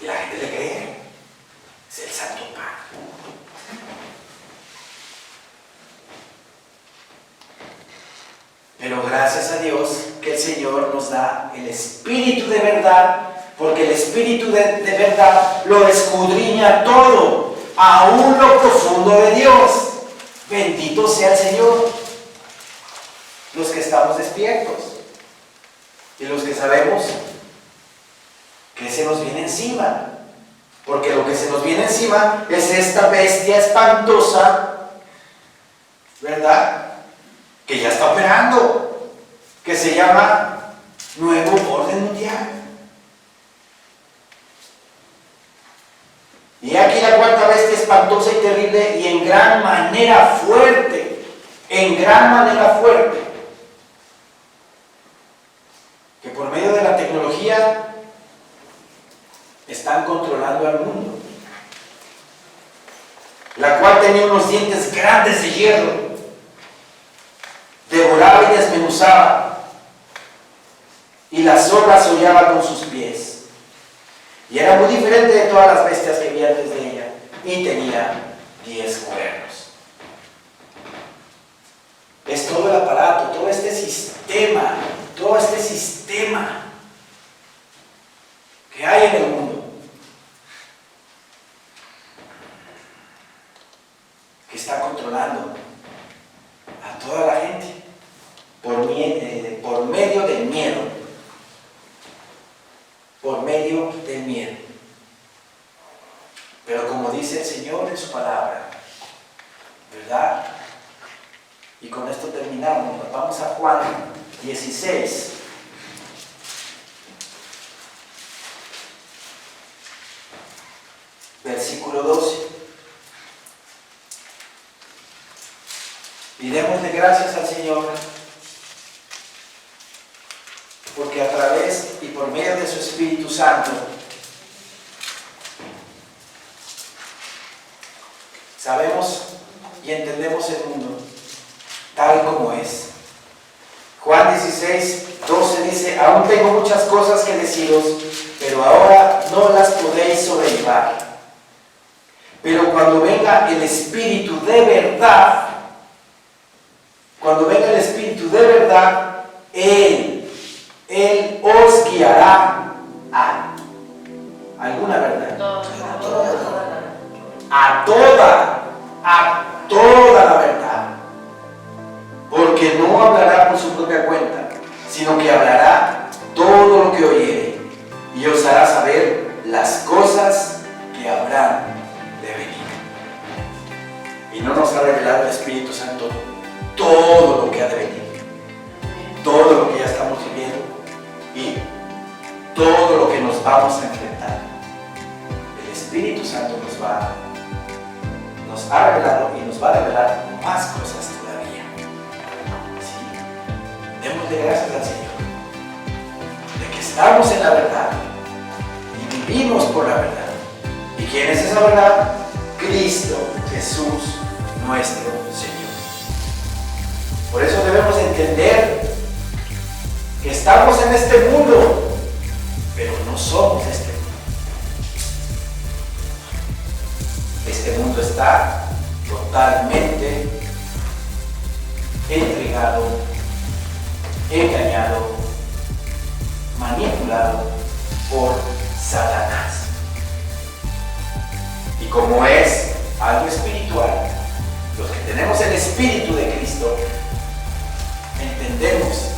Y la gente le cree. Es el Santo Pacto. Pero gracias a Dios que el Señor nos da el Espíritu de verdad, porque el Espíritu de verdad lo escudriña todo, aún lo profundo de Dios. Bendito sea el Señor. Los que estamos despiertos y los que sabemos que se nos viene encima, porque lo que se nos viene encima es esta bestia espantosa, ¿verdad?, que ya está operando, que se llama Nuevo Orden Mundial. Y aquí la cuarta bestia, espantosa y terrible, y en gran manera fuerte, que por medio de la tecnología están controlando al mundo, la cual tenía unos dientes grandes de hierro, devoraba y desmenuzaba, y las sobras hollaba con sus pies. Y era muy diferente de todas las bestias que vi antes de ella, y tenía 10 cuernos. Es todo el aparato, todo este sistema que hay en el mundo, que está controlando a toda la gente por medio del miedo. Por medio del miedo. Pero como dice el Señor en su palabra, ¿verdad? Y con esto terminamos. Vamos a Juan 16. Versículo 12. Y démosle gracias al Señor, porque a través y por medio de su Espíritu Santo sabemos y entendemos el mundo tal como es. Juan 16:12 dice: aún tengo muchas cosas que deciros, pero ahora no las podéis sobrellevar. Pero cuando venga el Espíritu de verdad, Él os guiará a alguna verdad. A toda la verdad. porque no hablará por su propia cuenta, sino que hablará todo lo que oyere, y os hará saber las cosas que habrán de venir. Y no nos ha revelado el Espíritu Santo todo lo que ha de venir, todo lo que ya estamos viviendo y todo lo que nos vamos a enfrentar. El Espíritu Santo nos ha revelado y nos va a revelar más cosas todavía. ¿Sí? Démosle gracias al Señor de que estamos en la verdad y vivimos por la verdad. ¿Y quién es esa verdad? Cristo Jesús, nuestro Señor. Por eso debemos entender que estamos en este mundo, pero no somos este mundo. Este mundo está totalmente entregado, engañado, manipulado por Satanás. Y como es algo espiritual, los que tenemos el Espíritu de Cristo, entendemos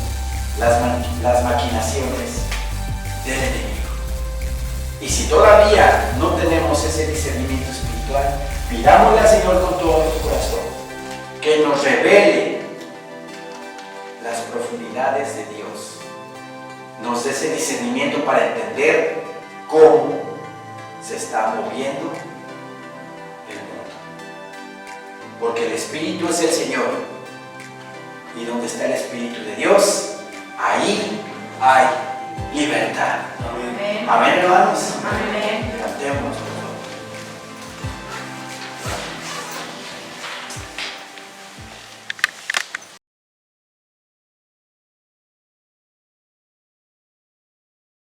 las maquinaciones del enemigo. Y si todavía no tenemos ese discernimiento espiritual, pidámosle al Señor con todo nuestro corazón que nos revele las profundidades de Dios, nos dé ese discernimiento para entender cómo se está moviendo el mundo. Porque el Espíritu es el Señor, y donde está el Espíritu de Dios, ahí hay libertad. Amén. Amén, hermanos. Amén. Levantemos.